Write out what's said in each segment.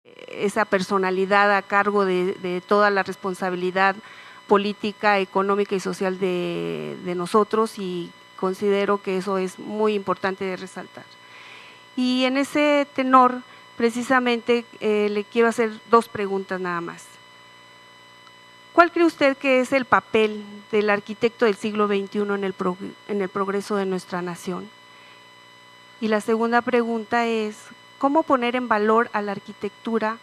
esa personalidad a cargo de toda la responsabilidad política, económica y social de nosotros, y considero que eso es muy importante de resaltar. Y en ese tenor, precisamente, le quiero hacer dos preguntas nada más. ¿Cuál cree usted que es el papel del arquitecto del siglo XXI en el progreso de nuestra nación? Y la segunda pregunta es, ¿cómo poner en valor a la arquitectura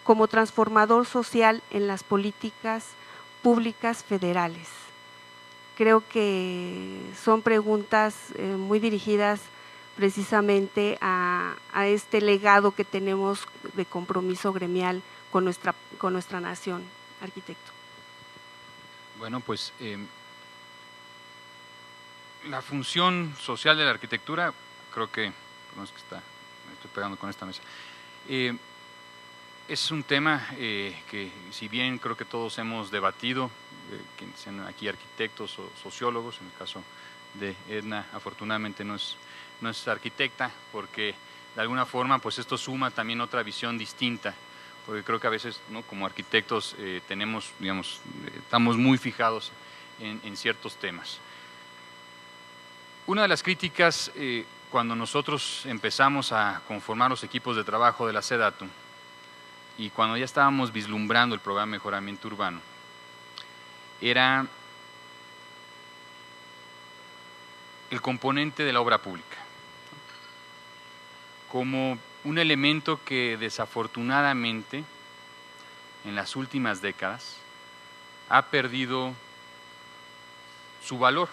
como transformador social en las políticas públicas federales? Creo que son preguntas muy dirigidas precisamente a este legado que tenemos de compromiso gremial con nuestra nación, arquitecto. Bueno, pues la función social de la arquitectura, creo que, no es que me estoy pegando con esta mesa, es un tema que si bien creo que todos hemos debatido, quienes sean aquí arquitectos o sociólogos, en el caso de Edna afortunadamente no es arquitecta, porque de alguna forma pues esto suma también otra visión distinta, porque creo que a veces, ¿no?, como arquitectos tenemos, digamos, estamos muy fijados en ciertos temas. Una de las críticas cuando nosotros empezamos a conformar los equipos de trabajo de la SEDATU y cuando ya estábamos vislumbrando el programa de mejoramiento urbano, era el componente de la obra pública, como un elemento que desafortunadamente en las últimas décadas ha perdido su valor,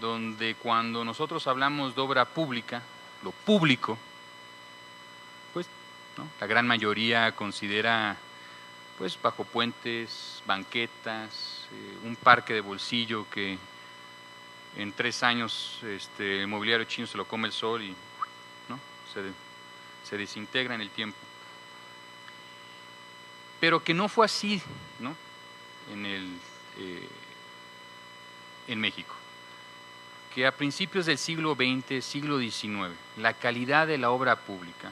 donde cuando nosotros hablamos de obra pública, lo público, pues, ¿no?, la gran mayoría considera pues bajo puentes, banquetas, un parque de bolsillo que en 3 años el mobiliario chino se lo come el sol y, ¿no?, se desintegra en el tiempo. Pero que no fue así, ¿no?, en México. Que a principios del siglo XX, siglo XIX, la calidad de la obra pública,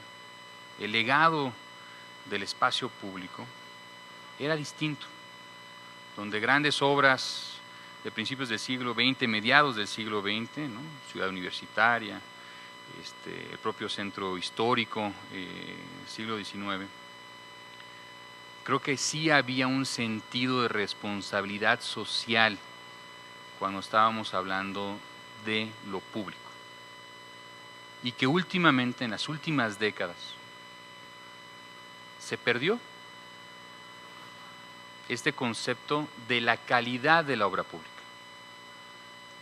el legado del espacio público era distinto, donde grandes obras de principios del siglo XX, mediados del siglo XX, ¿no?, Ciudad Universitaria, el propio centro histórico, siglo XIX, creo que sí había un sentido de responsabilidad social cuando estábamos hablando de lo público, y que últimamente, en las últimas décadas, se perdió este concepto de la calidad de la obra pública.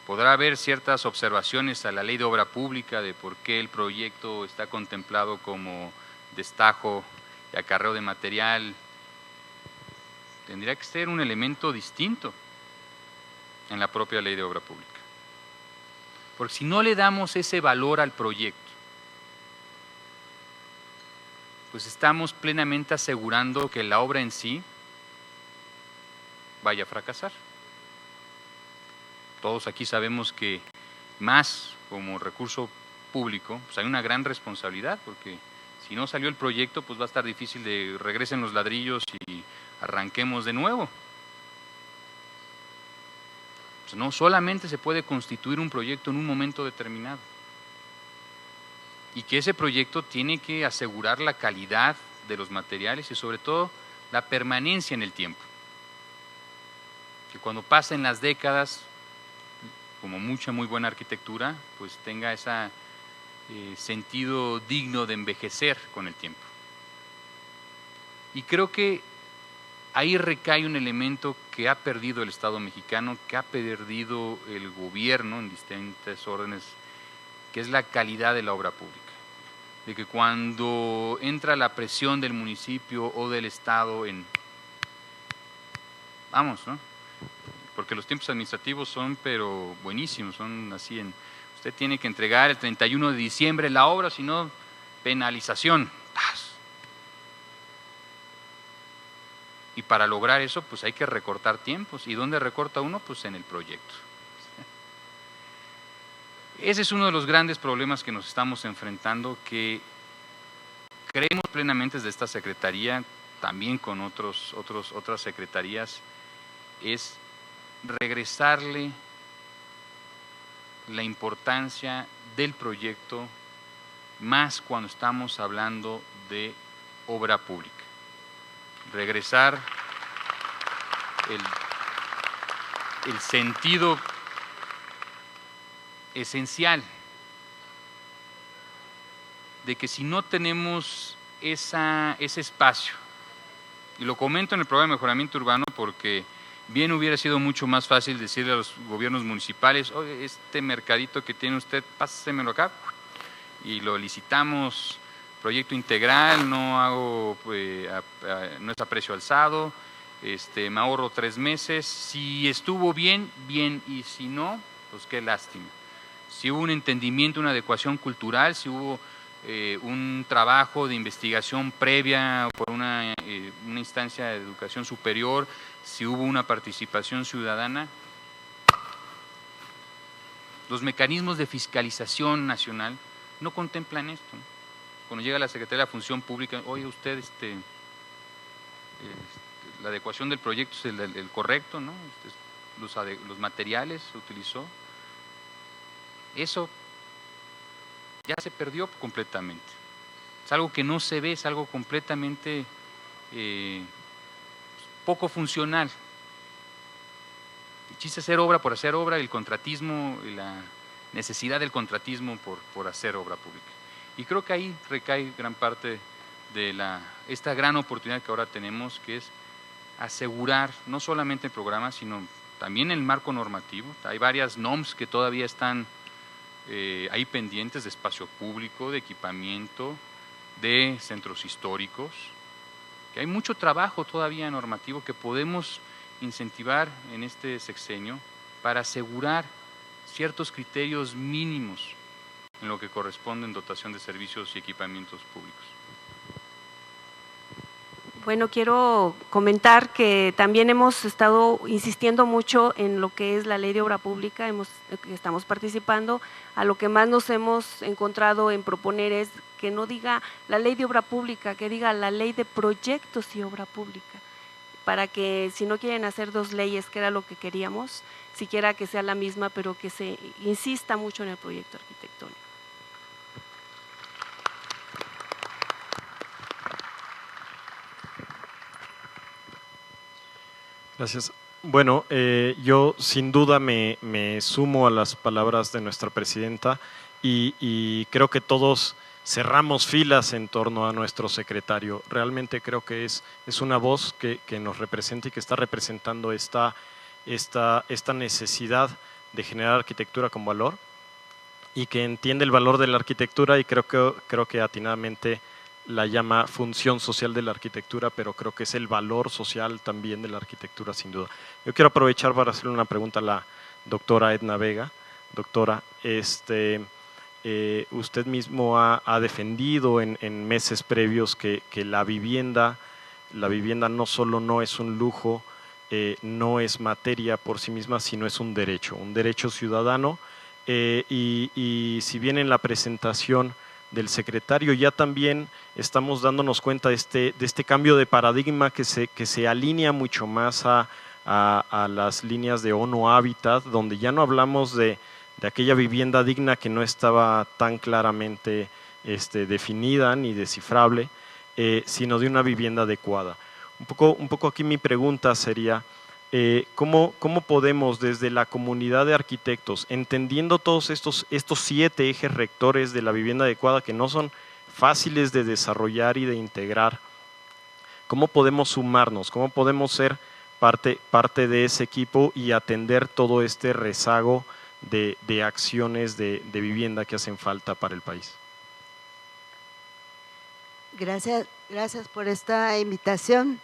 Podrá haber ciertas observaciones a la ley de obra pública de por qué el proyecto está contemplado como destajo y acarreo de material. Tendría que ser un elemento distinto en la propia ley de obra pública. Porque si no le damos ese valor al proyecto, pues estamos plenamente asegurando que la obra en sí vaya a fracasar. Todos aquí sabemos que más como recurso público, pues hay una gran responsabilidad, porque si no salió el proyecto, pues va a estar difícil de regresen los ladrillos y arranquemos de nuevo. Pues no solamente se puede constituir un proyecto en un momento determinado, y que ese proyecto tiene que asegurar la calidad de los materiales y sobre todo la permanencia en el tiempo. Que cuando pasen las décadas, como mucha muy buena arquitectura, pues tenga ese sentido digno de envejecer con el tiempo. Y creo que ahí recae un elemento que ha perdido el Estado mexicano, que ha perdido el gobierno en distintas órdenes, que es la calidad de la obra pública. De que cuando entra la presión del municipio o del Estado vamos, ¿no?, porque los tiempos administrativos son pero buenísimos, son así usted tiene que entregar el 31 de diciembre la obra, si no, penalización. Y para lograr eso, pues hay que recortar tiempos. ¿Y dónde recorta uno? Pues en el proyecto. Ese es uno de los grandes problemas que nos estamos enfrentando, que creemos plenamente desde esta Secretaría, también con otras secretarías, es regresarle la importancia del proyecto, más cuando estamos hablando de obra pública. Regresar el sentido esencial de que si no tenemos ese espacio, y lo comento en el programa de mejoramiento urbano porque bien hubiera sido mucho más fácil decirle a los gobiernos municipales: oye, este mercadito que tiene usted, pásemelo acá, y lo licitamos, proyecto integral, no es a precio alzado, me ahorro 3 meses, si estuvo bien, bien, y si no, pues qué lástima. Si hubo un entendimiento, una adecuación cultural, si hubo un trabajo de investigación previa por una instancia de educación superior, si hubo una participación ciudadana. Los mecanismos de fiscalización nacional no contemplan esto, ¿no? Cuando llega la Secretaría de la Función Pública: oye, usted, la adecuación del proyecto es el correcto, ¿no? Los materiales se utilizó. Eso ya se perdió completamente. Es algo que no se ve, es algo completamente poco funcional. El chiste es hacer obra por hacer obra, el contratismo, la necesidad del contratismo por hacer obra pública. Y creo que ahí recae gran parte de esta gran oportunidad que ahora tenemos, que es asegurar no solamente el programa, sino también el marco normativo. Hay varias NOMs que todavía están ahí pendientes, de espacio público, de equipamiento, de centros históricos, que hay mucho trabajo todavía normativo que podemos incentivar en este sexenio para asegurar ciertos criterios mínimos en lo que corresponde en dotación de servicios y equipamientos públicos. Bueno, quiero comentar que también hemos estado insistiendo mucho en lo que es la ley de obra pública, estamos participando. A lo que más nos hemos encontrado en proponer es que no diga la ley de obra pública, que diga la ley de proyectos y obra pública, para que si no quieren hacer 2 leyes, que era lo que queríamos, siquiera que sea la misma, pero que se insista mucho en el proyecto arquitectónico. Gracias. Bueno, yo sin duda me sumo a las palabras de nuestra presidenta y creo que todos cerramos filas en torno a nuestro secretario. Realmente creo que es una voz que nos representa y que está representando esta necesidad de generar arquitectura con valor y que entiende el valor de la arquitectura, y creo que atinadamente la llama función social de la arquitectura, pero creo que es el valor social también de la arquitectura, sin duda. Yo quiero aprovechar para hacerle una pregunta a la doctora Edna Vega. Doctora, usted mismo ha defendido en meses previos que la vivienda no solo no es un lujo, no es materia por sí misma, sino es un derecho ciudadano, y si bien en la presentación del secretario ya también estamos dándonos cuenta de este cambio de paradigma que se alinea mucho más a las líneas de ONU Habitat, donde ya no hablamos de aquella vivienda digna que no estaba tan claramente definida ni descifrable, sino de una vivienda adecuada. Un poco aquí mi pregunta sería, ¿cómo podemos desde la comunidad de arquitectos, entendiendo todos estos 7 ejes rectores de la vivienda adecuada que no son fáciles de desarrollar y de integrar, cómo podemos sumarnos, cómo podemos ser parte de ese equipo y atender todo este rezago de acciones de vivienda que hacen falta para el país? Gracias por esta invitación.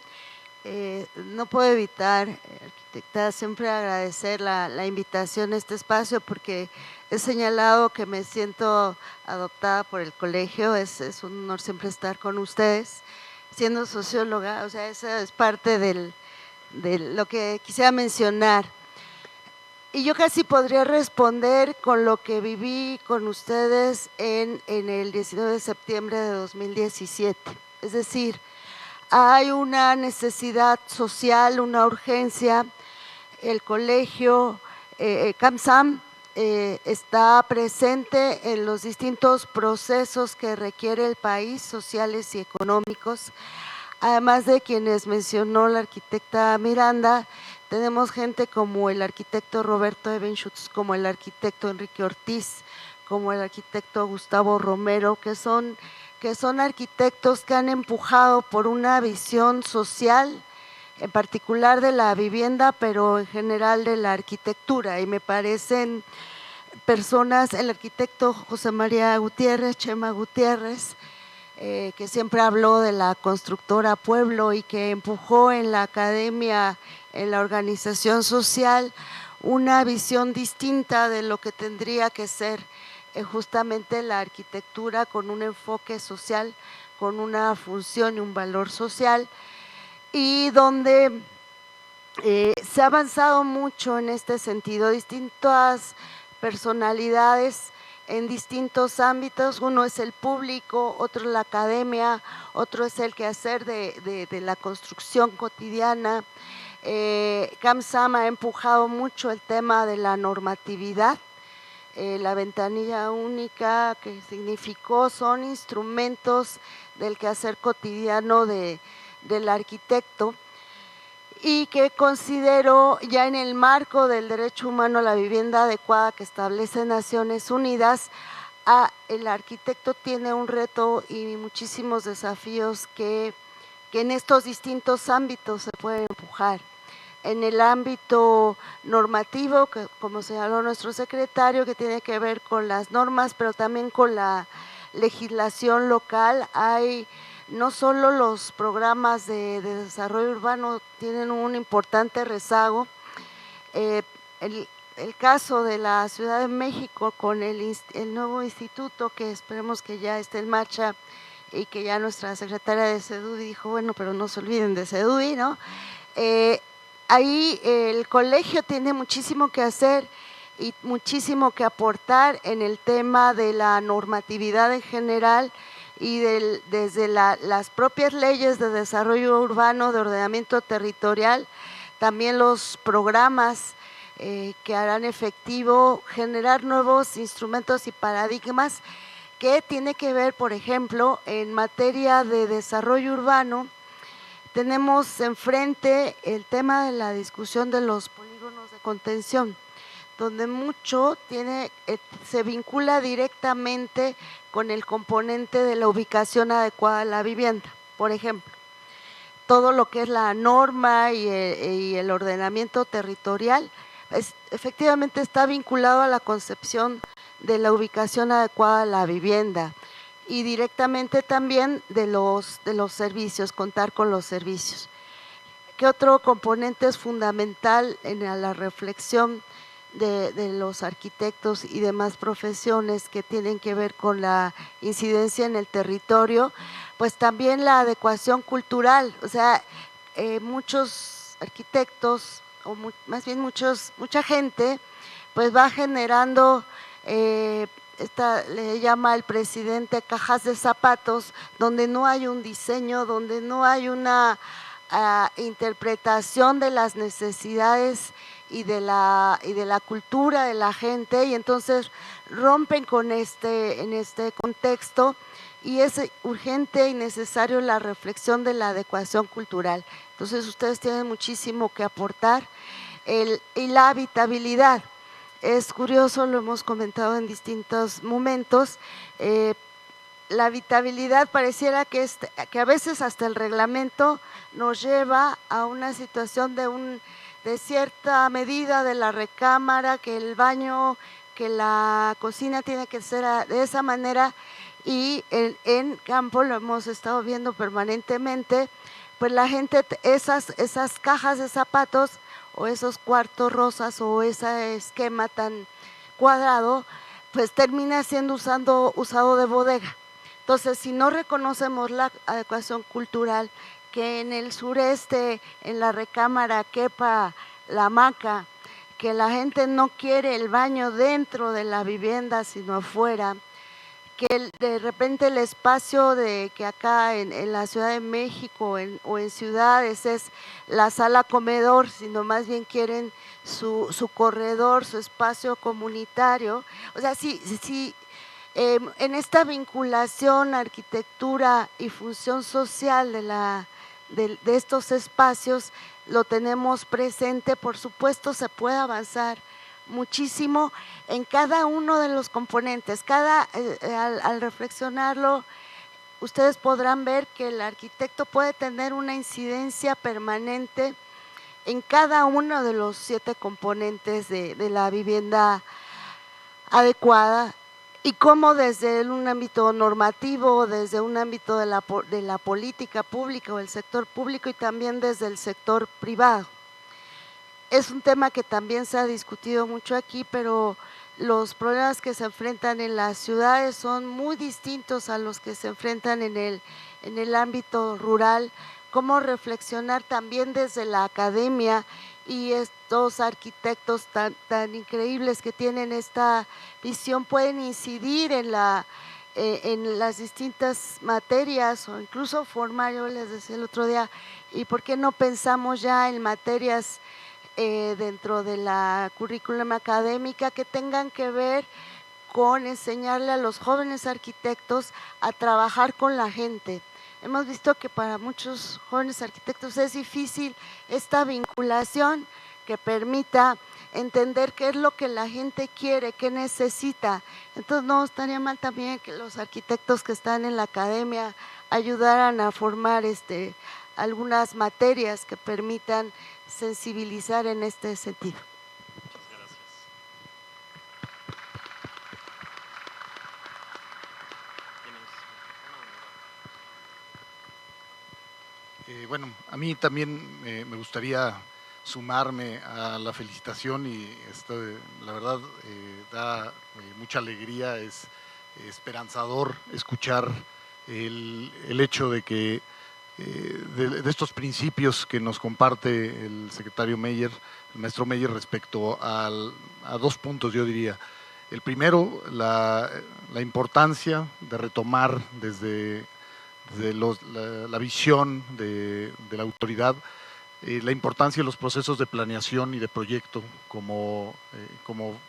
No puedo evitar, arquitecta, siempre agradecer la invitación a este espacio, porque he señalado que me siento adoptada por el colegio. Es un honor siempre estar con ustedes, siendo socióloga. O sea, eso es parte de lo que quisiera mencionar. Y yo casi podría responder con lo que viví con ustedes en el 19 de septiembre de 2017. Es decir, hay una necesidad social, una urgencia. El colegio CAMSAM está presente en los distintos procesos que requiere el país, sociales y económicos. Además de quienes mencionó la arquitecta Miranda, tenemos gente como el arquitecto Roberto Ebenschutz, como el arquitecto Enrique Ortiz, como el arquitecto Gustavo Romero, que son arquitectos que han empujado por una visión social, en particular de la vivienda, pero en general de la arquitectura, y me parecen personas, el arquitecto José María Gutiérrez, Chema Gutiérrez, que siempre habló de la constructora Pueblo y que empujó en la academia, en la organización social, una visión distinta de lo que tendría que ser justamente la arquitectura, con un enfoque social, con una función y un valor social, y donde se ha avanzado mucho en este sentido. Distintas personalidades en distintos ámbitos, uno es el público, otro es la academia, otro es el quehacer de la construcción cotidiana. CAMSAM ha empujado mucho el tema de la normatividad, la ventanilla única, que significó, son instrumentos del quehacer cotidiano del arquitecto, y que considero ya en el marco del derecho humano a la vivienda adecuada que establece Naciones Unidas, el arquitecto tiene un reto y muchísimos desafíos que en estos distintos ámbitos se pueden empujar. En el ámbito normativo, que como señaló nuestro secretario, que tiene que ver con las normas, pero también con la legislación local, hay no solo los programas de desarrollo urbano tienen un importante rezago. El caso de la Ciudad de México con el nuevo instituto, que esperemos que ya esté en marcha, y que ya nuestra secretaria de SEDUDI dijo, bueno, pero no se olviden de SEDUDI, ¿no? Ahí el colegio tiene muchísimo que hacer y muchísimo que aportar en el tema de la normatividad en general, y desde las propias leyes de desarrollo urbano, de ordenamiento territorial, también los programas que harán efectivo generar nuevos instrumentos y paradigmas, que tiene que ver, por ejemplo, en materia de desarrollo urbano. Tenemos enfrente el tema de la discusión de los polígonos de contención, donde mucho se vincula directamente con el componente de la ubicación adecuada a la vivienda. Por ejemplo, todo lo que es la norma y el ordenamiento territorial, efectivamente está vinculado a la concepción de la ubicación adecuada a la vivienda, y directamente también de los servicios, contar con los servicios. ¿Qué otro componente es fundamental en la reflexión de los arquitectos y demás profesiones que tienen que ver con la incidencia en el territorio? Pues también la adecuación cultural. O sea, muchos arquitectos, o más bien mucha gente, pues va generando, le llama el presidente cajas de zapatos, donde no hay un diseño, donde no hay una interpretación de las necesidades y de la cultura de la gente, y entonces rompen en este contexto, y es urgente y necesario la reflexión de la adecuación cultural. Entonces ustedes tienen muchísimo que aportar. Y la habitabilidad, es curioso, lo hemos comentado en distintos momentos, la habitabilidad pareciera que a veces hasta el reglamento nos lleva a una situación de cierta medida de la recámara, que el baño, que la cocina tiene que ser de esa manera, y en campo lo hemos estado viendo permanentemente, pues la gente, esas cajas de zapatos o esos cuartos rosas o ese esquema tan cuadrado, pues termina siendo usado de bodega. Entonces, si no reconocemos la adecuación cultural, que en el sureste, en la recámara, quepa la hamaca, que la gente no quiere el baño dentro de la vivienda, sino afuera, que de repente el espacio de que acá en la Ciudad de México o en ciudades es la sala comedor, sino más bien quieren su corredor, su espacio comunitario. O sea, sí, en esta vinculación, arquitectura y función social de estos espacios, lo tenemos presente. Por supuesto, se puede avanzar muchísimo en cada uno de los componentes. Al reflexionarlo, ustedes podrán ver que el arquitecto puede tener una incidencia permanente en cada uno de los 7 componentes de la vivienda adecuada, y cómo desde un ámbito normativo, desde un ámbito de la política pública o el sector público, y también desde el sector privado. Es un tema que también se ha discutido mucho aquí, pero los problemas que se enfrentan en las ciudades son muy distintos a los que se enfrentan en el ámbito rural. Cómo reflexionar también desde la academia y estos arquitectos tan increíbles que tienen esta visión pueden incidir en las distintas materias o incluso formar. Yo les decía el otro día, ¿y por qué no pensamos ya en materias dentro de la currículum académica que tengan que ver con enseñarle a los jóvenes arquitectos a trabajar con la gente? Hemos visto que para muchos jóvenes arquitectos es difícil esta vinculación que permita entender qué es lo que la gente quiere, qué necesita. Entonces no estaría mal también que los arquitectos que están en la academia ayudaran a formar algunas materias que permitan sensibilizar en este sentido. Muchas gracias. Bueno, a mí también me gustaría sumarme a la felicitación, y la verdad da mucha alegría, es esperanzador escuchar el hecho de que de estos principios que nos comparte el secretario Meyer, el maestro Meyer, respecto a 2 puntos, yo diría. El primero, la importancia de retomar desde la visión de la autoridad, la importancia de los procesos de planeación y de proyecto como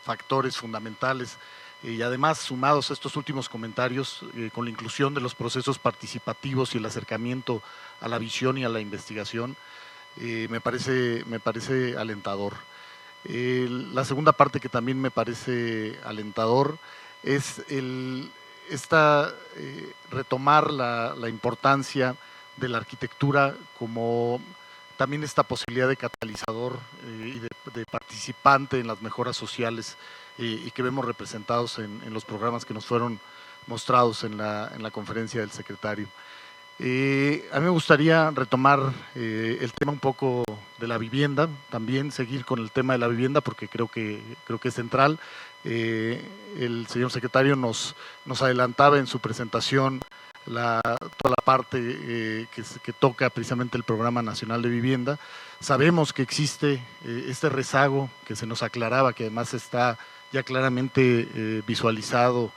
factores fundamentales, y además sumados a estos últimos comentarios con la inclusión de los procesos participativos y el acercamiento a la visión y a la investigación, me parece alentador. La segunda parte que también me parece alentador es retomar la importancia de la arquitectura como también esta posibilidad de catalizador y de participante en las mejoras sociales, y que vemos representados en los programas que nos fueron mostrados en la conferencia del secretario. A mí me gustaría retomar el tema un poco de la vivienda, también seguir con el tema de la vivienda porque creo que es central. El señor secretario nos adelantaba en su presentación toda la parte que toca precisamente el Programa Nacional de Vivienda. Sabemos que existe este rezago que se nos aclaraba, que además está ya claramente visualizado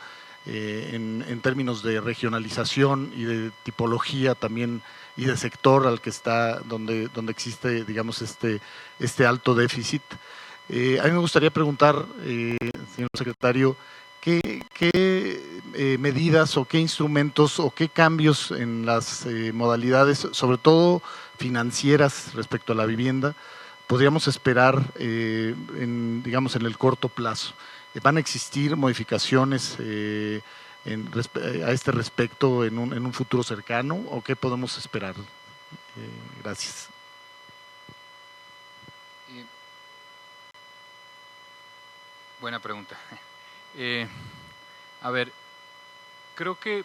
en términos de regionalización y de tipología también, y de sector al que está, donde existe, digamos, este alto déficit. A mí me gustaría preguntar, señor secretario, ¿qué medidas o qué instrumentos o qué cambios en las modalidades, sobre todo financieras respecto a la vivienda, podríamos esperar digamos, en el corto plazo? ¿Van a existir modificaciones a este respecto en un futuro cercano, o qué podemos esperar? Gracias. Buena pregunta. A ver, creo que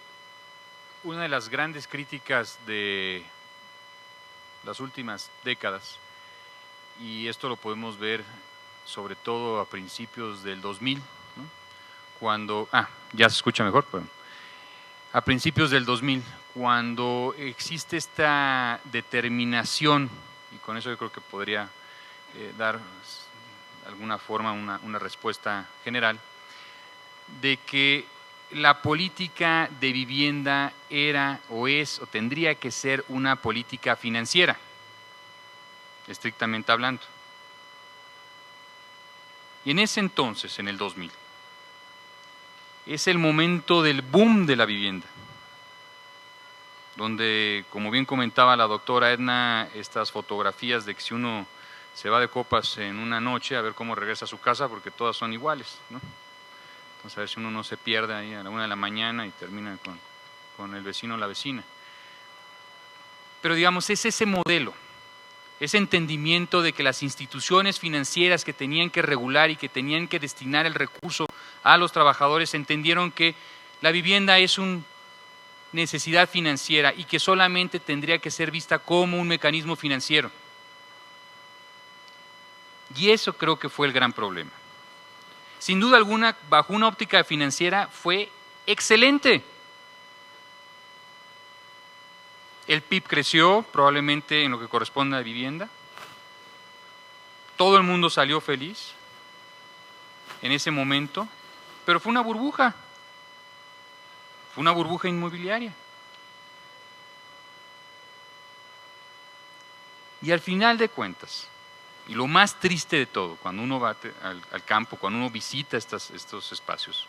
una de las grandes críticas de las últimas décadas, y esto lo podemos ver sobre todo a principios del 2000, ¿no? Cuando, ya se escucha mejor, pero a principios del 2000, cuando existe esta determinación, y con eso yo creo que podría dar alguna forma una respuesta general, de que la política de vivienda era o es o tendría que ser una política financiera, estrictamente hablando. Y en ese entonces, en el 2000, es el momento del boom de la vivienda, donde, como bien comentaba la doctora Edna, estas fotografías de que si uno se va de copas en una noche a ver cómo regresa a su casa, porque todas son iguales, ¿no? Entonces a ver si uno no se pierde ahí a la 1 de la mañana y termina con el vecino o la vecina. Pero digamos, es ese modelo, ese entendimiento de que las instituciones financieras que tenían que regular y que tenían que destinar el recurso a los trabajadores entendieron que la vivienda es una necesidad financiera y que solamente tendría que ser vista como un mecanismo financiero. Y eso creo que fue el gran problema. Sin duda alguna, bajo una óptica financiera fue excelente. El PIB creció probablemente en lo que corresponde a vivienda. Todo el mundo salió feliz en ese momento, pero fue una burbuja. Fue una burbuja inmobiliaria. Y al final de cuentas, y lo más triste de todo, cuando uno va al campo, cuando uno visita estos espacios,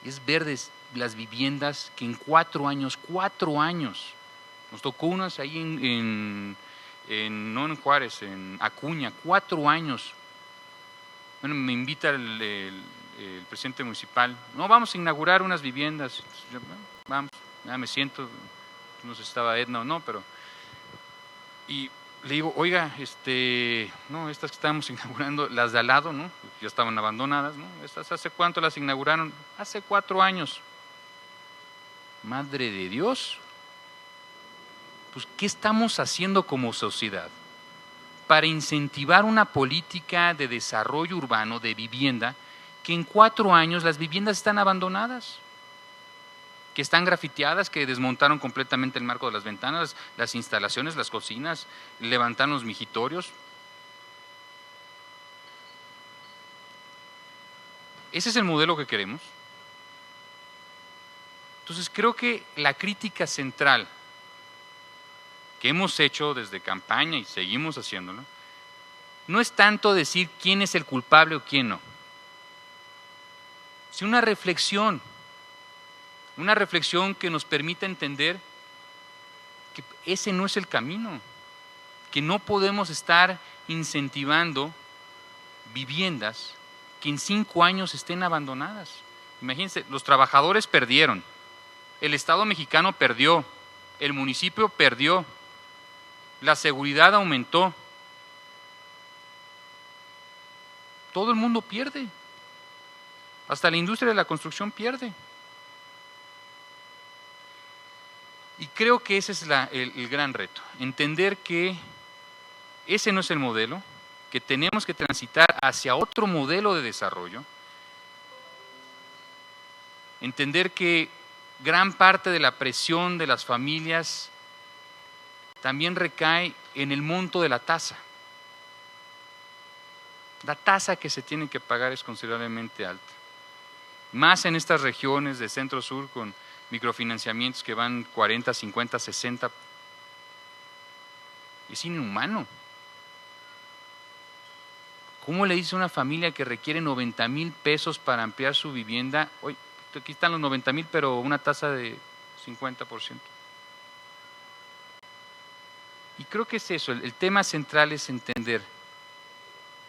es ver las viviendas que en 4 años, nos tocó unas ahí no en Juárez, en Acuña, 4 años. Bueno, me invita el presidente municipal, no, vamos a inaugurar unas viviendas. Yo, bueno, vamos, ya me siento, no sé si estaba Edna o no, pero... Y le digo, oiga, no, estas que estábamos inaugurando, las de al lado, ¿no? Ya estaban abandonadas, ¿no? Estas, ¿hace cuánto las inauguraron? Hace 4 años. Madre de Dios. Pues, ¿qué estamos haciendo como sociedad para incentivar una política de desarrollo urbano, de vivienda, que en 4 años las viviendas están abandonadas? Que están grafiteadas, que desmontaron completamente el marco de las ventanas, las instalaciones, las cocinas, levantaron los mijitorios. ¿Ese es el modelo que queremos? Entonces creo que la crítica central que hemos hecho desde campaña y seguimos haciéndolo, no es tanto decir quién es el culpable o quién no, sino una reflexión que nos permita entender que ese no es el camino, que no podemos estar incentivando viviendas que en 5 años estén abandonadas. Imagínense, los trabajadores perdieron, el Estado mexicano perdió, el municipio perdió, la seguridad aumentó, todo el mundo pierde, hasta la industria de la construcción pierde. Y creo que ese es el gran reto, entender que ese no es el modelo, que tenemos que transitar hacia otro modelo de desarrollo, entender que gran parte de la presión de las familias también recae en el monto de la tasa. La tasa que se tiene que pagar es considerablemente alta, más en estas regiones de centro-sur con microfinanciamientos que van 40, 50, 60. Es inhumano. ¿Cómo le dice a una familia que requiere 90,000 pesos para ampliar su vivienda? Oye, aquí están los 90,000, pero una tasa de 50%. Y creo que es eso, el tema central es entender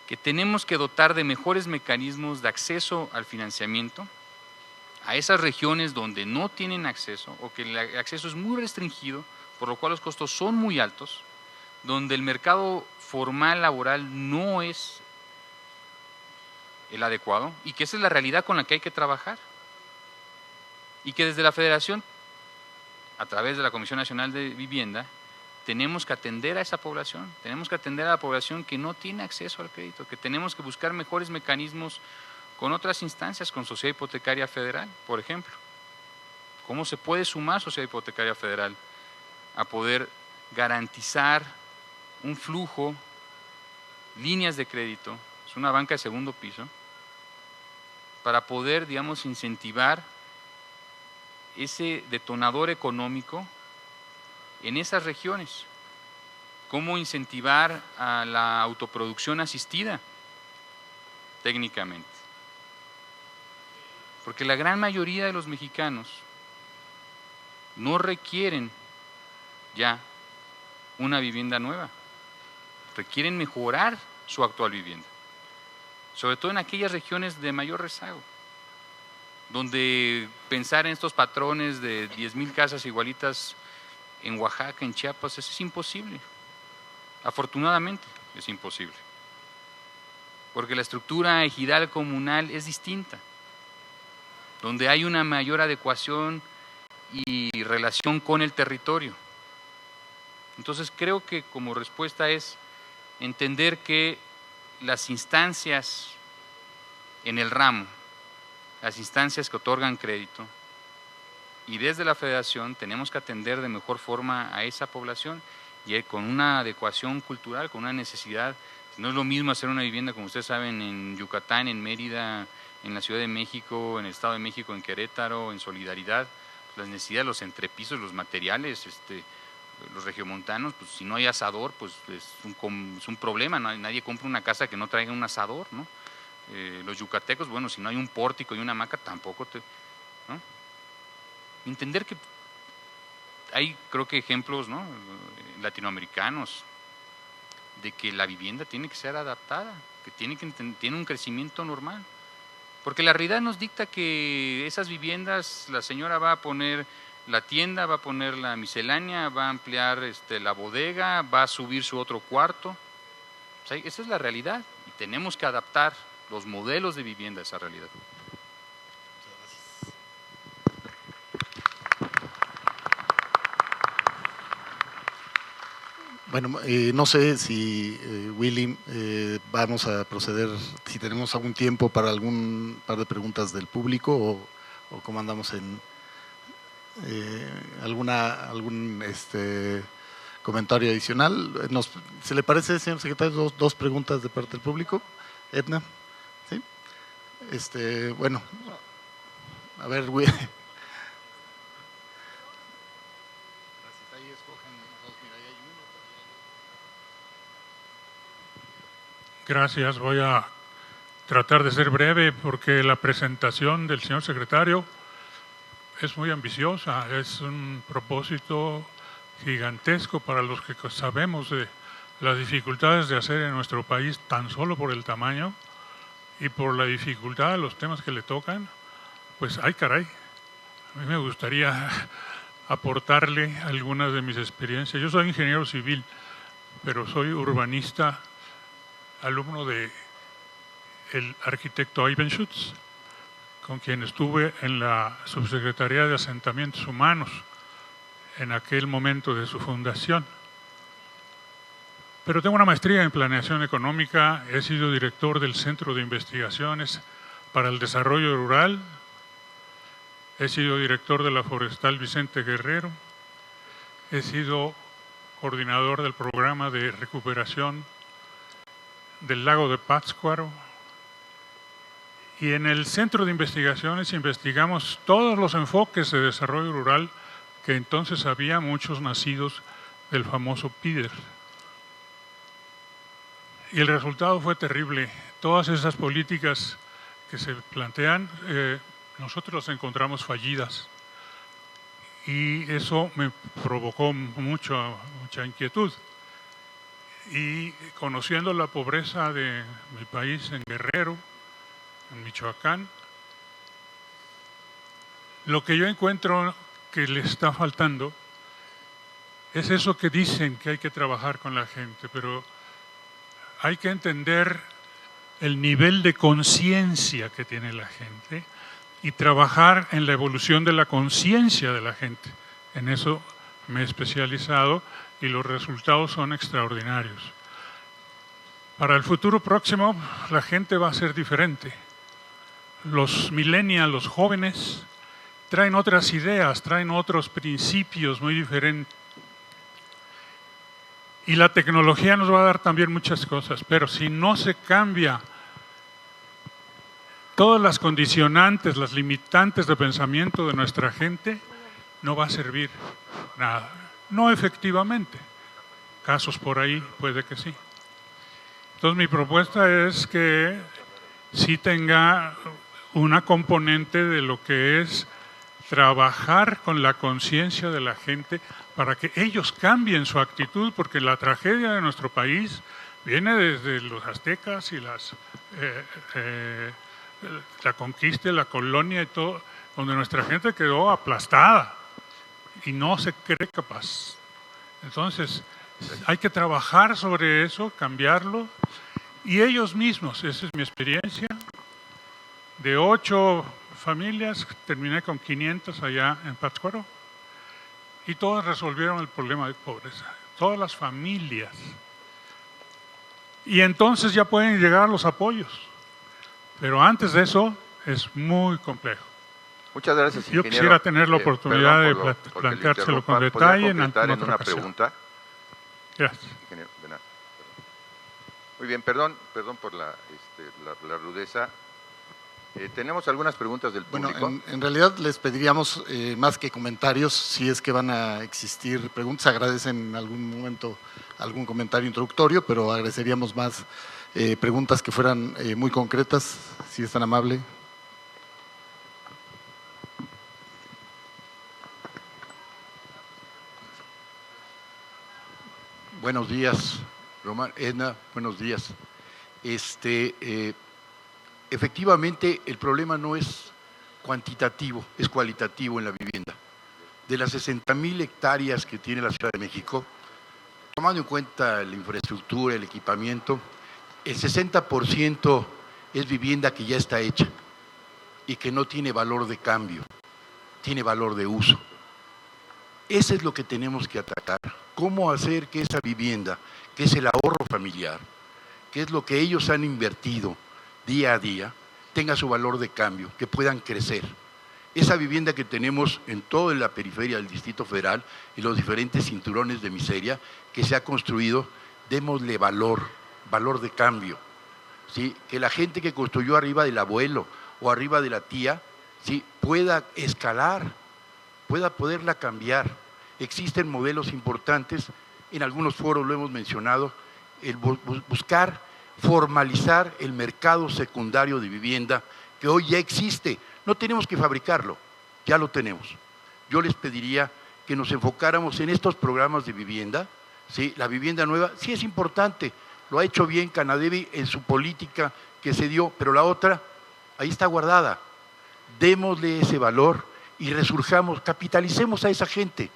que tenemos que dotar de mejores mecanismos de acceso al financiamiento a esas regiones donde no tienen acceso o que el acceso es muy restringido, por lo cual los costos son muy altos, donde el mercado formal laboral no es el adecuado y que esa es la realidad con la que hay que trabajar. Y que desde la Federación, a través de la Comisión Nacional de Vivienda, tenemos que atender a esa población, tenemos que atender a la población que no tiene acceso al crédito, que tenemos que buscar mejores mecanismos con otras instancias, con Sociedad Hipotecaria Federal, por ejemplo. ¿Cómo se puede sumar Sociedad Hipotecaria Federal a poder garantizar un flujo, líneas de crédito es una banca de segundo piso, para poder, digamos, incentivar ese detonador económico en esas regiones. Cómo incentivar a la autoproducción asistida técnicamente. Porque la gran mayoría de los mexicanos no requieren ya una vivienda nueva, requieren mejorar su actual vivienda, sobre todo en aquellas regiones de mayor rezago, donde pensar en estos patrones de 10,000 casas igualitas en Oaxaca, en Chiapas, eso es imposible. Afortunadamente es imposible, porque la estructura ejidal comunal es distinta, donde hay una mayor adecuación y relación con el territorio. Entonces creo que como respuesta es entender que las instancias en el ramo, las instancias que otorgan crédito, y desde la federación tenemos que atender de mejor forma a esa población y con una adecuación cultural, con una necesidad. No es lo mismo hacer una vivienda, como ustedes saben, en Yucatán, en Mérida, en la Ciudad de México, en el Estado de México, en Querétaro, en Solidaridad. Las necesidades, los entrepisos, los materiales, los regiomontanos, pues si no hay asador, pues es un problema, ¿no? Nadie compra una casa que no traiga un asador, ¿no? Los yucatecos, bueno, si no hay un pórtico y una hamaca, tampoco ¿no? Entender que hay, creo que ejemplos, ¿no?, latinoamericanos, de que la vivienda tiene que ser adaptada, que tiene un crecimiento normal. Porque la realidad nos dicta que esas viviendas, la señora va a poner la tienda, va a poner la miscelánea, va a ampliar la bodega, va a subir su otro cuarto. O sea, esa es la realidad y tenemos que adaptar los modelos de vivienda a esa realidad. Bueno, no sé si, Willy, vamos a proceder, si tenemos algún tiempo para algún par de preguntas del público o cómo andamos en algún comentario adicional. ¿Se le parece, señor secretario, dos preguntas de parte del público? Edna, ¿sí? Bueno, a ver, Willy. Gracias, voy a tratar de ser breve porque la presentación del señor secretario es muy ambiciosa, es un propósito gigantesco para los que sabemos de las dificultades de hacer en nuestro país tan solo por el tamaño y por la dificultad de los temas que le tocan. Pues ay caray, a mí me gustaría aportarle algunas de mis experiencias. Yo soy ingeniero civil, pero soy urbanista, alumno de el arquitecto Eyvind Schutz, con quien estuve en la Subsecretaría de Asentamientos Humanos en aquel momento de su fundación. Pero tengo una maestría en Planeación Económica, he sido director del Centro de Investigaciones para el Desarrollo Rural, he sido director de la Forestal Vicente Guerrero, he sido coordinador del programa de recuperación del lago de Pátzcuaro, y en el Centro de Investigaciones investigamos todos los enfoques de desarrollo rural que entonces había, muchos nacidos del famoso PIDER. Y el resultado fue terrible. Todas esas políticas que se plantean, nosotros las encontramos fallidas. Y eso me provocó mucha inquietud. Y conociendo la pobreza de mi país en Guerrero, en Michoacán, lo que yo encuentro que le está faltando es eso que dicen que hay que trabajar con la gente, pero hay que entender el nivel de conciencia que tiene la gente y trabajar en la evolución de la conciencia de la gente. En eso me he especializado y los resultados son extraordinarios. Para el futuro próximo, la gente va a ser diferente. Los millennials, los jóvenes, traen otras ideas, traen otros principios muy diferentes. Y la tecnología nos va a dar también muchas cosas, pero si no se cambia todas las condicionantes, las limitantes de pensamiento de nuestra gente, no va a servir nada. No efectivamente. Casos por ahí puede que sí. Entonces mi propuesta es que sí tenga una componente de lo que es trabajar con la conciencia de la gente para que ellos cambien su actitud, porque la tragedia de nuestro país viene desde los aztecas y la conquista, la colonia y todo, donde nuestra gente quedó aplastada y no se cree capaz. Entonces, hay que trabajar sobre eso, cambiarlo, y ellos mismos, esa es mi experiencia, de 8 familias, terminé con 500 allá en Pátzcuaro, y todas resolvieron el problema de pobreza, todas las familias. Y entonces ya pueden llegar los apoyos, pero antes de eso es muy complejo. Muchas gracias, Yo ingeniero. quisiera tener la oportunidad de porque le planteárselo con interrumpa. detalle ¿Podría completar en otra una ocasión? pregunta? Gracias. Ingeniero, de nada. Muy bien, perdón por la rudeza. Tenemos algunas preguntas del público. Bueno, en realidad les pediríamos más que comentarios, si es que van a existir preguntas. Agradecen en algún momento algún comentario introductorio, pero agradeceríamos más preguntas que fueran muy concretas, si es tan amable. Buenos días, Román, Edna, buenos días. Efectivamente, el problema no es cuantitativo, es cualitativo en la vivienda. De las 60,000 hectáreas que tiene la Ciudad de México, tomando en cuenta la infraestructura, el equipamiento, el 60% es vivienda que ya está hecha y que no tiene valor de cambio, tiene valor de uso. Eso es lo que tenemos que atacar. ¿Cómo hacer que esa vivienda, que es el ahorro familiar, que es lo que ellos han invertido día a día, tenga su valor de cambio, que puedan crecer? Esa vivienda que tenemos en toda la periferia del Distrito Federal y los diferentes cinturones de miseria que se ha construido, démosle valor de cambio, ¿sí? Que la gente que construyó arriba del abuelo o arriba de la tía, ¿sí?, pueda escalar, pueda poderla cambiar. Existen modelos importantes, en algunos foros lo hemos mencionado, el buscar formalizar el mercado secundario de vivienda que hoy ya existe. No tenemos que fabricarlo, ya lo tenemos. Yo les pediría que nos enfocáramos en estos programas de vivienda, ¿sí? La vivienda nueva sí es importante, lo ha hecho bien Canadevi en su política que se dio, pero la otra ahí está guardada. Démosle ese valor y resurjamos, capitalicemos a esa gente.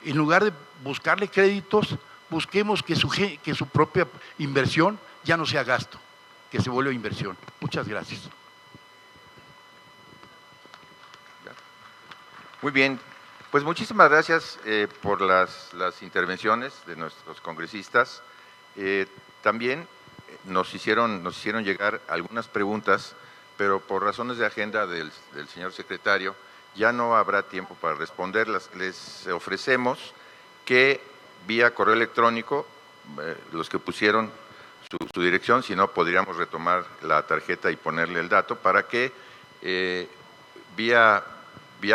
En lugar de buscarle créditos, busquemos que su propia inversión ya no sea gasto, que se vuelva inversión. Muchas gracias. Muy bien, pues muchísimas gracias por las intervenciones de nuestros congresistas. También nos hicieron llegar algunas preguntas, pero por razones de agenda del señor secretario, ya no habrá tiempo para responderlas. Les ofrecemos que vía correo electrónico, los que pusieron su dirección, si no podríamos retomar la tarjeta y ponerle el dato para que vía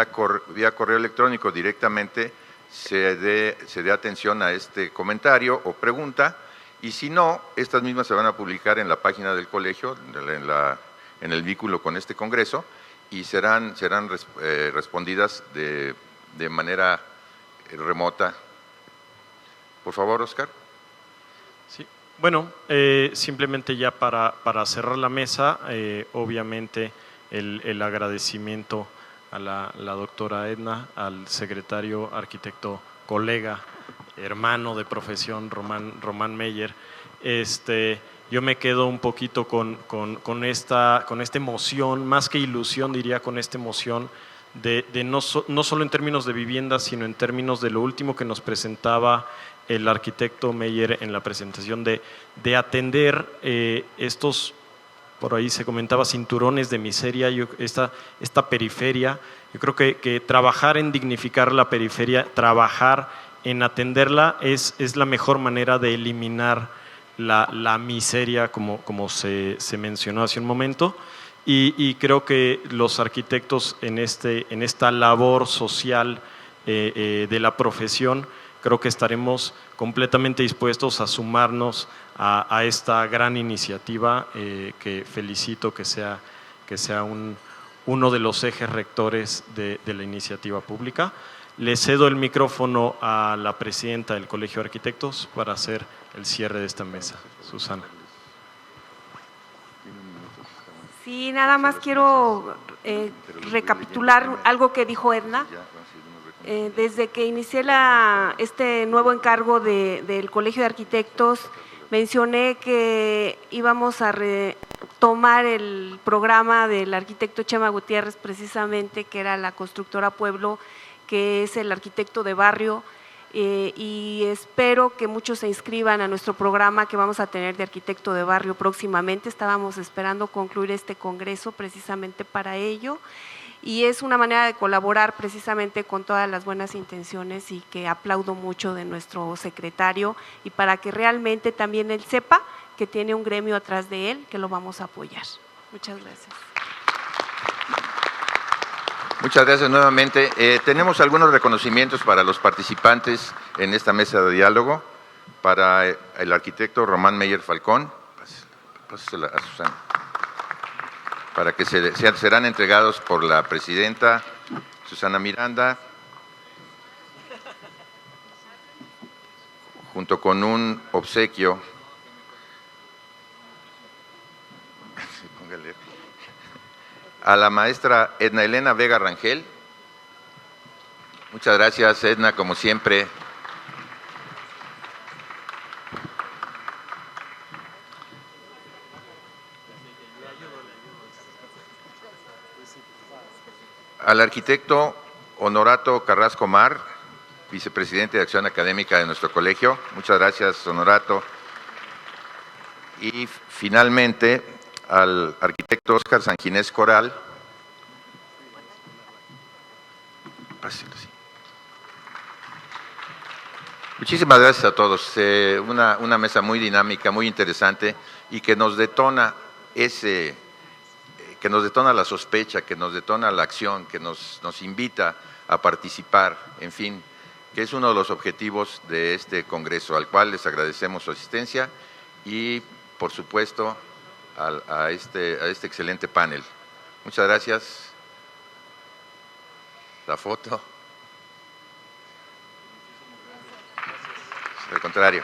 correo electrónico directamente se dé atención a este comentario o pregunta, y si no, estas mismas se van a publicar en la página del colegio, en el vínculo con este congreso, y serán respondidas de manera remota. Por favor, Oscar. Sí. Bueno, simplemente ya para cerrar la mesa, obviamente el agradecimiento a la doctora Edna, al secretario arquitecto, colega, hermano de profesión, Román Meyer. Yo me quedo un poquito con esta emoción, más que ilusión, diría, con esta emoción de no solo en términos de vivienda, sino en términos de lo último que nos presentaba el arquitecto Meyer en la presentación, de atender estos, por ahí se comentaba, cinturones de miseria, esta periferia. Yo creo que trabajar en dignificar la periferia, trabajar en atenderla es la mejor manera de eliminar la miseria, como se mencionó hace un momento. y creo que los arquitectos en esta labor social de la profesión, creo que estaremos completamente dispuestos a sumarnos a esta gran iniciativa que felicito que sea uno de los ejes rectores de la iniciativa pública. Le cedo el micrófono a la presidenta del Colegio de Arquitectos para hacer el cierre de esta mesa. Susana. Sí, nada más quiero recapitular algo que dijo Edna. Desde que inicié este nuevo encargo del Colegio de Arquitectos, mencioné que íbamos a retomar el programa del arquitecto Chema Gutiérrez, precisamente, que era la constructora Pueblo, que es el arquitecto de barrio, y espero que muchos se inscriban a nuestro programa que vamos a tener de arquitecto de barrio próximamente. Estábamos esperando concluir este congreso precisamente para ello, y es una manera de colaborar precisamente con todas las buenas intenciones, y que aplaudo mucho de nuestro secretario, y para que realmente también él sepa que tiene un gremio atrás de él que lo vamos a apoyar. Muchas gracias. Muchas gracias nuevamente. Tenemos algunos reconocimientos para los participantes en esta mesa de diálogo. Para el arquitecto Román Meyer Falcón, pásasela a Susana, para que serán entregados por la presidenta Susana Miranda, junto con un obsequio a la maestra Edna Elena Vega Rangel. Muchas gracias, Edna, como siempre. Al arquitecto Honorato Carrasco Mar, vicepresidente de Acción Académica de nuestro colegio. Muchas gracias, Honorato. Y finalmente al arquitecto Óscar Sanginés Coral. Muchísimas gracias a todos. Una mesa muy dinámica, muy interesante, y que nos detona la sospecha, que nos detona la acción, que nos invita a participar, en fin, que es uno de los objetivos de este congreso, al cual les agradecemos su asistencia y, por supuesto, a este excelente panel. Muchas gracias. La foto. Al contrario.